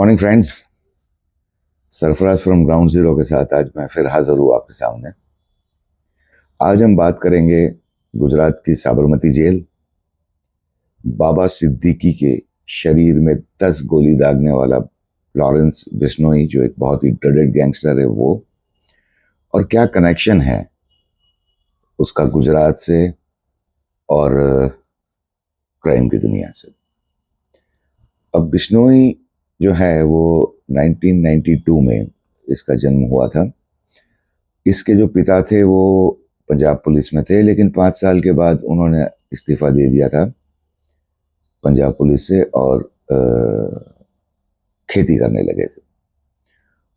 Morning friends. Sarfaraz from ground zero के साथ आज मैं फिर हाजिर हूँ आपके सामने। आज हम बात करेंगे गुजरात की साबरमती जेल, बाबा सिद्दीकी के शरीर में 10 गोली दागने वाला लॉरेंस बिश्नोई जो एक बहुत ही ड्रेडेड गैंगस्टर है वो, और क्या कनेक्शन है उसका गुजरात से और क्राइम की दुनिया से। अब बिश्नोई जो है वो 1992 में इसका जन्म हुआ था। इसके जो पिता थे वो पंजाब पुलिस में थे, लेकिन 5 साल के बाद उन्होंने इस्तीफा दे दिया था पंजाब पुलिस से और खेती करने लगे थे।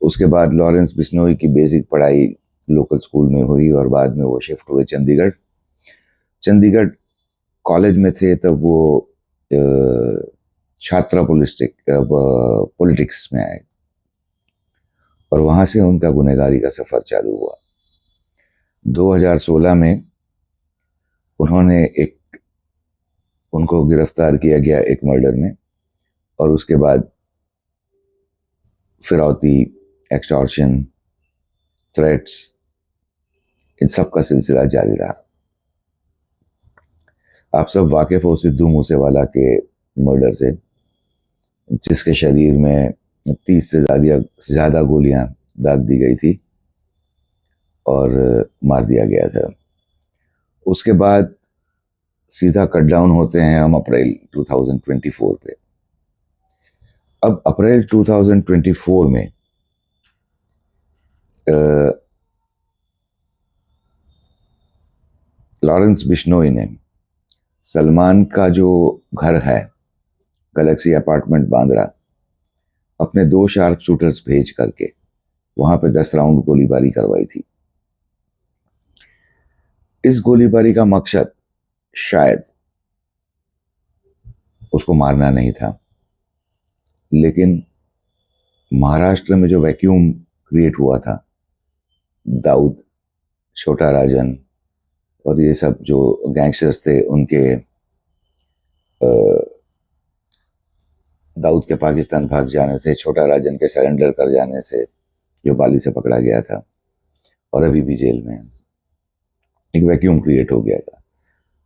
उसके बाद लॉरेंस बिश्नोई की बेसिक पढ़ाई लोकल स्कूल में हुई और बाद में वो शिफ्ट हुए चंडीगढ़। चंडीगढ़ कॉलेज में थे तब वो छात्रा पॉलिटिक्स में आए और वहां से उनका गुनहगारी का सफर चालू हुआ। 2016 में उनको गिरफ्तार किया गया एक मर्डर में, और उसके बाद फिरौती, एक्सटॉर्शन, थ्रेट्स, इन सब का सिलसिला जारी रहा। आप सब वाकिफ हो सिद्धू मूसेवाला के मर्डर से, जिसके शरीर में 30 से ज्यादा गोलियां दाग दी गई थी और मार दिया गया था। उसके बाद सीधा कट डाउन होते हैं हम अप्रैल 2024 पे। अब अप्रैल 2024 में लॉरेंस बिश्नोई ने सलमान का जो घर है गैलेक्सी अपार्टमेंट बांद्रा, अपने 2 शार्प शूटर्स भेज करके वहां पे 10 राउंड गोलीबारी करवाई थी। इस गोलीबारी का मकसद शायद उसको मारना नहीं था, लेकिन महाराष्ट्र में जो वैक्यूम क्रिएट हुआ था, दाऊद, छोटा राजन और ये सब जो गैंगस्टर्स थे, उनके दाऊद के पाकिस्तान भाग जाने से, छोटा राजन के सरेंडर कर जाने से, जो बाली से पकड़ा गया था और अभी भी जेल में, एक वैक्यूम क्रिएट हो गया था।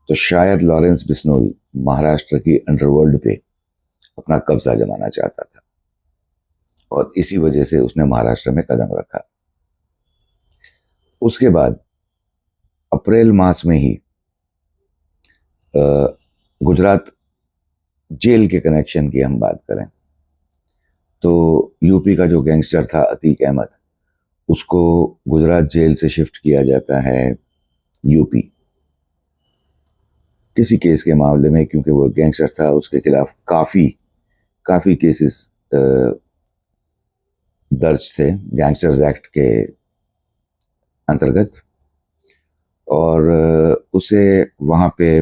तो शायद लॉरेंस बिश्नोई महाराष्ट्र की अंडरवर्ल्ड पे अपना कब्जा जमाना चाहता था और इसी वजह से उसने महाराष्ट्र में कदम रखा। उसके बाद अप्रैल मास में ही गुजरात जेल के कनेक्शन की हम बात करें तो यूपी का जो गैंगस्टर था अतीक अहमद, उसको गुजरात जेल से शिफ्ट किया जाता है यूपी किसी केस के मामले में, क्योंकि वो गैंगस्टर था, उसके खिलाफ काफी केसेस दर्ज थे गैंगस्टर्स एक्ट के अंतर्गत, और उसे वहां पे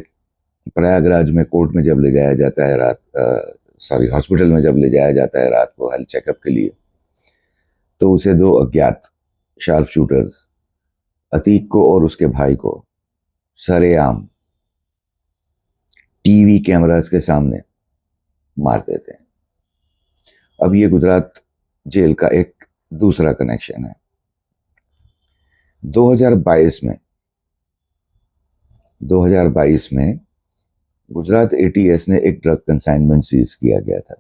प्रयागराज में कोर्ट में जब ले जाया जाता है हॉस्पिटल में जब ले जाया जाता है रात को हेल्थ चेकअप के लिए, तो उसे 2 अज्ञात शार्प शूटर्स अतीक को और उसके भाई को सरेआम टीवी कैमरास के सामने मार देते हैं। अब ये गुजरात जेल का एक दूसरा कनेक्शन है। 2022 में गुजरात एटीएस ने एक ड्रग कंसाइनमेंट सीज किया गया था।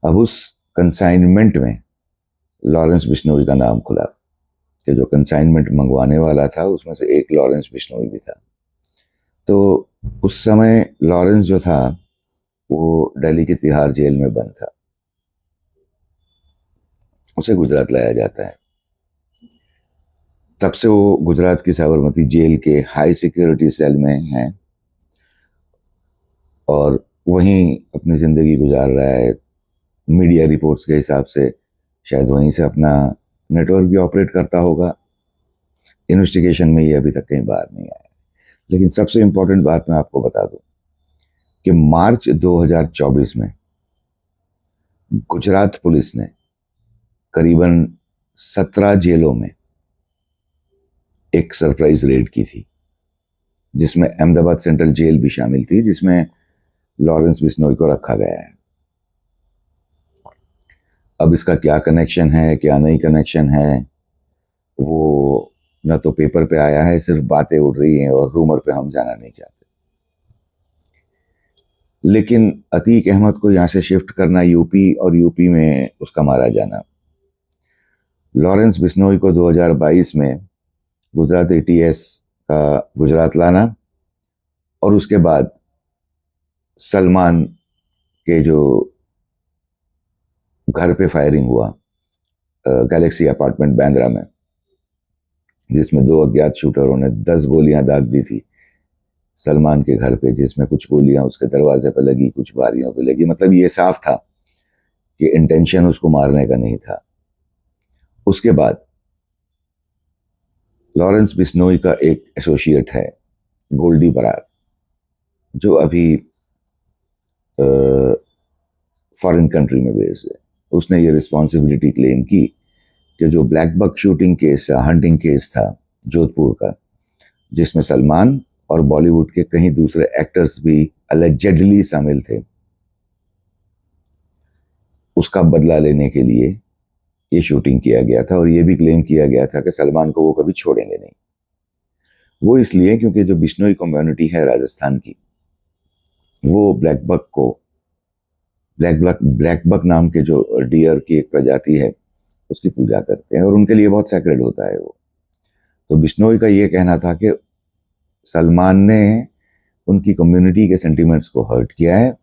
अब उस कंसाइनमेंट में लॉरेंस बिश्नोई का नाम खुला कि जो कंसाइनमेंट मंगवाने वाला था उसमें से एक लॉरेंस बिश्नोई भी था। तो उस समय लॉरेंस जो था वो दिल्ली की तिहाड़ जेल में बंद था, उसे गुजरात लाया जाता है। तब से वो गुजरात की साबरमती जेल के हाई सिक्योरिटी सेल में है और वहीं अपनी जिंदगी गुजार रहा है। मीडिया रिपोर्ट्स के हिसाब से शायद वहीं से अपना नेटवर्क भी ऑपरेट करता होगा। इन्वेस्टिगेशन में ये अभी तक कहीं बाहर नहीं आया। लेकिन सबसे इंपॉर्टेंट बात मैं आपको बता दूं कि मार्च 2024 में गुजरात पुलिस ने करीबन 17 जेलों में एक सरप्राइज रेड की थी, जिसमें अहमदाबाद सेंट्रल जेल भी शामिल थी, जिसमें लॉरेंस बिश्नोई को रखा गया है। अब इसका क्या कनेक्शन है, क्या नहीं कनेक्शन है, वो न तो पेपर पे आया है, सिर्फ बातें उड़ रही हैं और रूमर पे हम जाना नहीं चाहते। लेकिन अतीक अहमद को यहाँ से शिफ्ट करना यूपी और यूपी में उसका मारा जाना, लॉरेंस बिश्नोई को 2022 में गुजरात एटीएस का गुजरात लाना, और उसके बाद सलमान के जो घर पे फायरिंग हुआ गैलेक्सी अपार्टमेंट बांद्रा में, जिसमें 2 अज्ञात शूटरों ने 10 गोलियां दाग दी थी सलमान के घर पे, जिसमें कुछ गोलियां उसके दरवाजे पे लगी, कुछ बारियों पे लगी। मतलब ये साफ था कि इंटेंशन उसको मारने का नहीं था। उसके बाद लॉरेंस बिश्नोई का एक एसोसिएट है गोल्डी बरार, जो अभी फॉरेन कंट्री में बेस्ड है। उसने ये रिस्पॉन्सिबिलिटी क्लेम की कि जो black buck shooting case, hunting case था जोधपुर का, जिसमें सलमान और बॉलीवुड के कहीं दूसरे एक्टर्स भी अलेजेडली शामिल थे, उसका बदला लेने के लिए ये शूटिंग किया गया था। और ये भी क्लेम किया गया था कि सलमान को वो कभी छोड़ेंगे नहीं। वो इसलिए क्योंकि जो बिश्नोई कम्युनिटी है राजस्थान की, वो ब्लैक बक नाम के जो डियर की एक प्रजाति है उसकी पूजा करते हैं और उनके लिए बहुत सैक्रेड होता है वो। तो बिश्नोई का ये कहना था कि सलमान ने उनकी कम्युनिटी के सेंटिमेंट्स को हर्ट किया है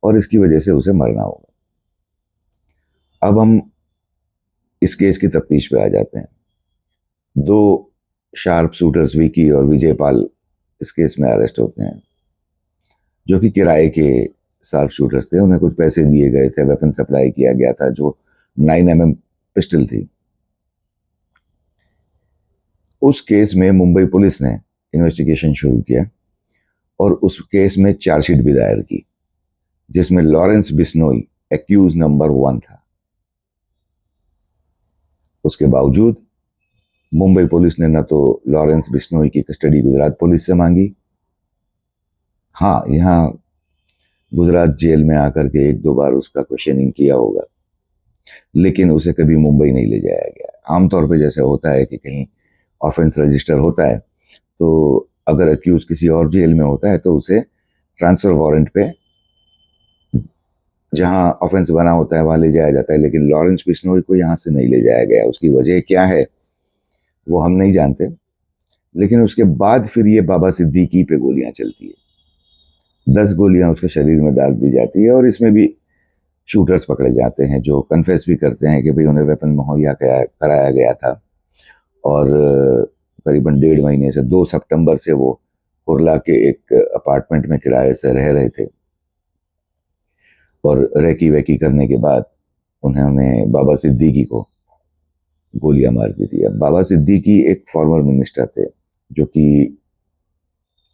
और इसकी वजह से उसे मरना होगा। अब हम इस केस की तफ्तीश पे आ जाते हैं। 2 शार्प शूटर्स विकी और विजय पाल इस केस में अरेस्ट होते हैं, जो कि किराए के शार्प शूटर्स थे। उन्हें कुछ पैसे दिए गए थे, वेपन सप्लाई किया गया था जो 9mm पिस्टल थी। उस केस में मुंबई पुलिस ने इन्वेस्टिगेशन शुरू किया और उस केस में चार्जशीट भी दायर की, जिसमें लॉरेंस बिश्नोई एक्यूज नंबर 1 था। उसके बावजूद मुंबई पुलिस ने न तो लॉरेंस बिश्नोई की कस्टडी गुजरात पुलिस से मांगी, हाँ यहाँ गुजरात जेल में आकर के 1-2 बार उसका क्वेश्चनिंग किया होगा, लेकिन उसे कभी मुंबई नहीं ले जाया गया। आमतौर पे जैसे होता है कि कहीं ऑफेंस रजिस्टर होता है, तो अगर अक्यूज किसी और जेल में होता है तो उसे ट्रांसफर वारंट पे जहां ऑफेंस बना होता है वहां ले जाया जाता है। लेकिन लॉरेंस बिश्नोई को यहां से नहीं ले जाया गया। उसकी वजह क्या है वो हम नहीं जानते। लेकिन उसके बाद फिर ये बाबा सिद्दीकी पे गोलियां चलती है, 10 गोलियां उसके शरीर में दाग दी जाती है और इसमें भी शूटर्स पकड़े जाते हैं, जो कन्फेस भी करते हैं कि भाई उन्हें वेपन मुहैया कराया गया था। और करीबन 1.5 महीने से 2 सितंबर से वो कुरला के एक अपार्टमेंट में किराए से रह रहे थे और रेकी वेकी करने के बाद उन्होंने बाबा सिद्दीकी को गोलियां मार दी थी। अब बाबा सिद्दीकी एक फॉर्मर मिनिस्टर थे जो कि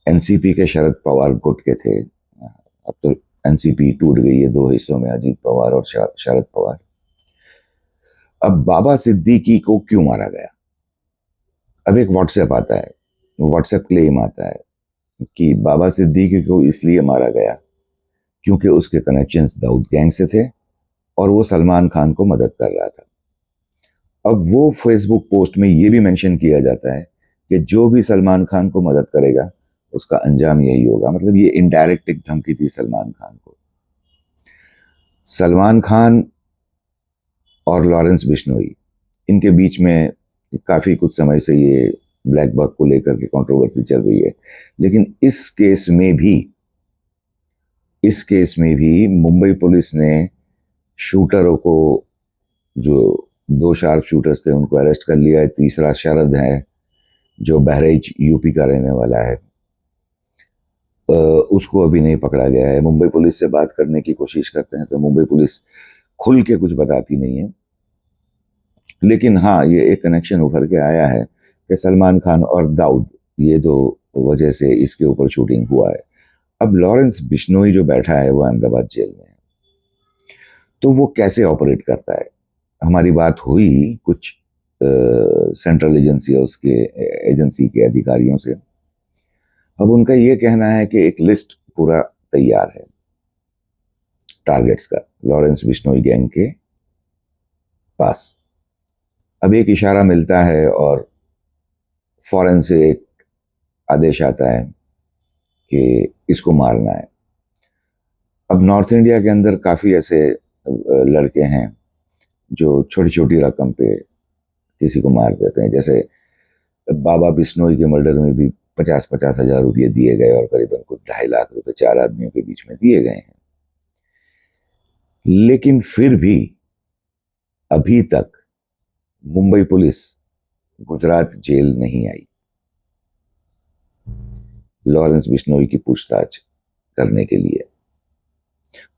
एनसीपी के शरद पवार गुट के थे। अब तो एनसीपी टूट गई है 2 हिस्सों में, अजीत पवार और शरद पवार। अब बाबा सिद्दीकी को क्यों मारा गया? अब एक व्हाट्सएप आता है, व्हाट्सएप क्लेम आता है कि बाबा सिद्दीकी को इसलिए मारा गया क्योंकि उसके कनेक्शंस दाऊद गैंग से थे और वो सलमान खान को मदद कर रहा था। अब वो फेसबुक पोस्ट में ये भी मेंशन किया जाता है कि जो भी सलमान खान को मदद करेगा उसका अंजाम यही होगा। मतलब ये इनडायरेक्ट एक धमकी थी सलमान खान को। सलमान खान और लॉरेंस बिश्नोई, इनके बीच में काफी कुछ समय से ये ब्लैक बक को लेकर के कंट्रोवर्सी चल रही है। लेकिन इस केस में भी मुंबई पुलिस ने शूटरों को, जो 2 शार्प शूटर्स थे, उनको अरेस्ट कर लिया है। तीसरा शरद है जो बहराइच यूपी का रहने वाला है, उसको अभी नहीं पकड़ा गया है। मुंबई पुलिस से बात करने की कोशिश करते हैं तो मुंबई पुलिस खुल के कुछ बताती नहीं है। लेकिन हाँ, ये एक कनेक्शन उभर के आया है कि सलमान खान और दाऊद, ये 2 वजह से इसके ऊपर शूटिंग हुआ है। अब लॉरेंस बिश्नोई जो बैठा है वो अहमदाबाद जेल में है, तो वो कैसे ऑपरेट करता है? हमारी बात हुई कुछ सेंट्रल एजेंसी और उसके एजेंसी के अधिकारियों से। अब उनका ये कहना है कि एक लिस्ट पूरा तैयार है टारगेट्स का, लॉरेंस बिश्नोई गैंग के पास। अब एक इशारा मिलता है और फौरन से एक आदेश आता है कि इसको मारना है। अब नॉर्थ इंडिया के अंदर काफी ऐसे लड़के हैं जो छोटी छोटी रकम पे किसी को मार देते हैं। जैसे बाबा बिश्नोई के मर्डर में भी 50-50 हजार रुपये दिए गए और करीबन कुछ 2.5 लाख रुपए 4 आदमियों के बीच में दिए गए हैं। लेकिन फिर भी अभी तक मुंबई पुलिस गुजरात जेल नहीं आई लॉरेंस बिश्नोई की पूछताछ करने के लिए।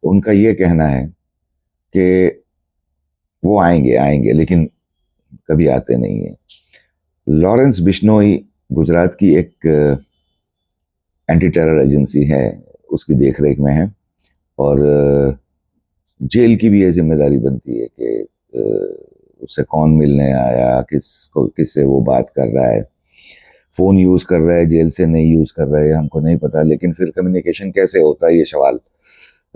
उनका यह कहना है कि वो आएंगे आएंगे, लेकिन कभी आते नहीं है। लॉरेंस बिश्नोई गुजरात की एक एंटी टेरर एजेंसी है, उसकी देखरेख में है, और जेल की भी ये जिम्मेदारी बनती है कि उससे कौन मिलने आया, किससे वो बात कर रहा है, फोन यूज कर रहा है, जेल से नहीं यूज कर रहा है, हमको नहीं पता। लेकिन फिर कम्युनिकेशन कैसे होता है, ये सवाल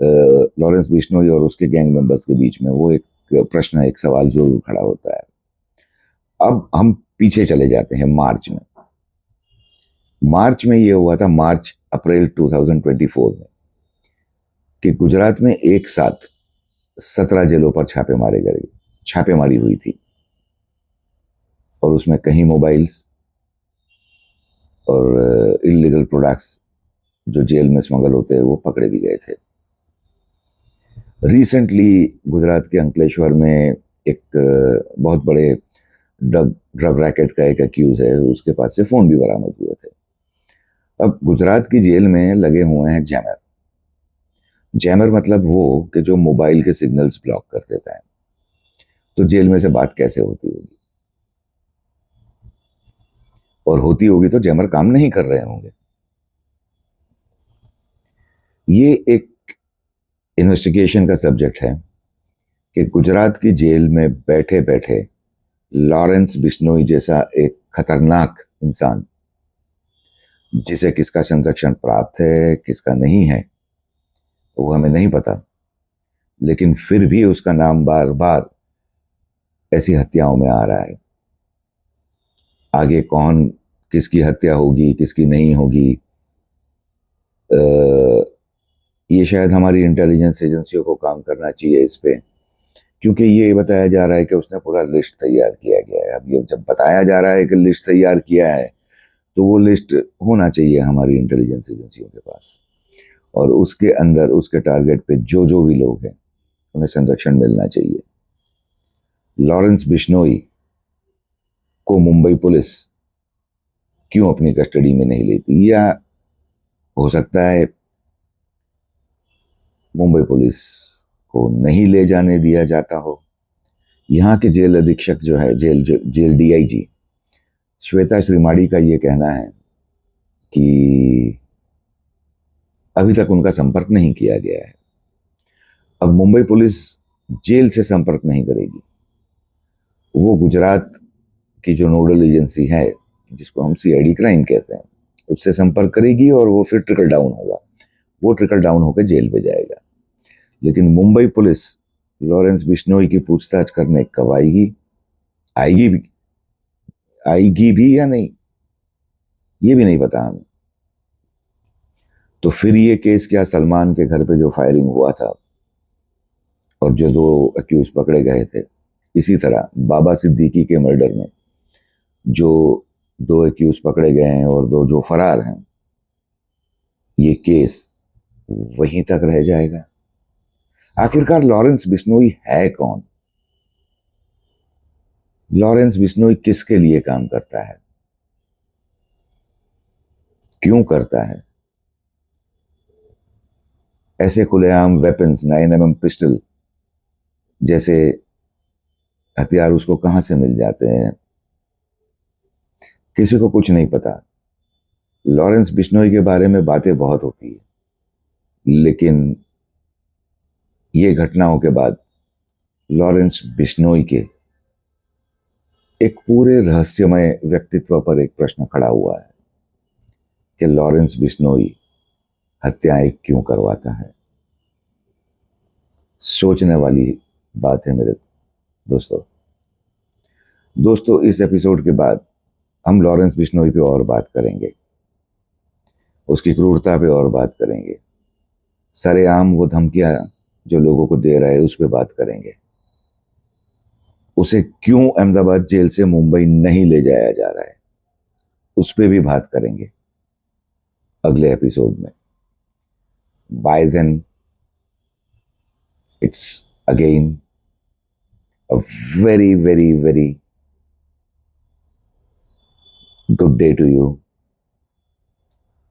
लॉरेंस बिश्नोई और उसके गैंग मेंबर्स के बीच में, वो एक प्रश्न, एक सवाल जरूर खड़ा होता है। अब हम पीछे चले जाते हैं मार्च में। मार्च में ये हुआ था, मार्च अप्रैल 2024 में, कि गुजरात में एक साथ 17 जेलों पर छापेमारी हुई थी, और उसमें कहीं मोबाइल्स और इलीगल प्रोडक्ट्स जो जेल में स्मगल होते हैं वो पकड़े भी गए थे। रिसेंटली गुजरात के अंकलेश्वर में एक बहुत बड़े ड्रग रैकेट का एक अक्यूज है, उसके पास से फोन भी बरामद हुए थे। अब गुजरात की जेल में लगे हुए हैं जैमर। जैमर मतलब वो कि जो मोबाइल के सिग्नल्स ब्लॉक कर देता है। तो जेल में से बात कैसे होती होगी, और होती होगी तो जैमर काम नहीं कर रहे होंगे। ये एक इन्वेस्टिगेशन का सब्जेक्ट है कि गुजरात की जेल में बैठे बैठे लॉरेंस बिश्नोई जैसा एक खतरनाक इंसान, जिसे किसका संरक्षण प्राप्त है किसका नहीं है वो हमें नहीं पता, लेकिन फिर भी उसका नाम बार बार ऐसी हत्याओं में आ रहा है। आगे कौन, किसकी हत्या होगी किसकी नहीं होगी, ये शायद हमारी इंटेलिजेंस एजेंसियों को काम करना चाहिए इस पे, क्योंकि ये बताया जा रहा है कि उसने पूरा लिस्ट तैयार किया गया है। अब ये जब बताया जा रहा है कि लिस्ट तैयार किया है, तो वो लिस्ट होना चाहिए हमारी इंटेलिजेंस एजेंसियों के पास, और उसके अंदर उसके टारगेट पे जो जो भी लोग हैं उन्हें संरक्षण मिलना चाहिए। लॉरेंस बिश्नोई को मुंबई पुलिस क्यों अपनी कस्टडी में नहीं लेती, या हो सकता है मुंबई पुलिस को नहीं ले जाने दिया जाता हो। यहाँ के जेल अधीक्षक जो है, जेल डीआईजी श्वेता श्रीमाड़ी का ये कहना है कि अभी तक उनका संपर्क नहीं किया गया है। अब मुंबई पुलिस जेल से संपर्क नहीं करेगी, वो गुजरात की जो नोडल एजेंसी है, जिसको हम सीआईडी क्राइम कहते हैं, उससे संपर्क करेगी, और वो फिर ट्रिकल डाउन होगा, वो ट्रिकल डाउन होकर जेल पे जाएगा। लेकिन मुंबई पुलिस लॉरेंस बिश्नोई की पूछताछ करने कब आएगी, आएगी भी या नहीं, ये भी नहीं पता हमें। तो फिर ये केस क्या, सलमान के घर पे जो फायरिंग हुआ था और जो 2 अक्यूज पकड़े गए थे, इसी तरह बाबा सिद्दीकी के मर्डर में जो 2 अक्यूज पकड़े गए हैं और 2 जो फरार हैं, ये केस वहीं तक रह जाएगा। आखिरकार लॉरेंस बिश्नोई है कौन? लॉरेंस बिश्नोई किसके लिए काम करता है, क्यों करता है? ऐसे खुलेआम वेपन्स, 9mm पिस्टल जैसे हथियार उसको कहां से मिल जाते हैं, किसी को कुछ नहीं पता। लॉरेंस बिश्नोई के बारे में बातें बहुत होती है, लेकिन ये घटनाओं के बाद लॉरेंस बिश्नोई के एक पूरे रहस्यमय व्यक्तित्व पर एक प्रश्न खड़ा हुआ है कि लॉरेंस बिश्नोई हत्याएं क्यों करवाता है। सोचने वाली बात है मेरे दोस्तों। दोस्तों, इस एपिसोड के बाद हम लॉरेंस बिश्नोई पे और बात करेंगे, उसकी क्रूरता पे और बात करेंगे, सरेआम वो धमकियां जो लोगों को दे रहा है उस पर बात करेंगे, उसे क्यों अहमदाबाद जेल से मुंबई नहीं ले जाया जा रहा है उस पर भी बात करेंगे अगले एपिसोड में। Bye then, it's again a very, very, very good day to you,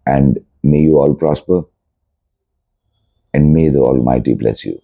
and may you all prosper, and may the Almighty bless you.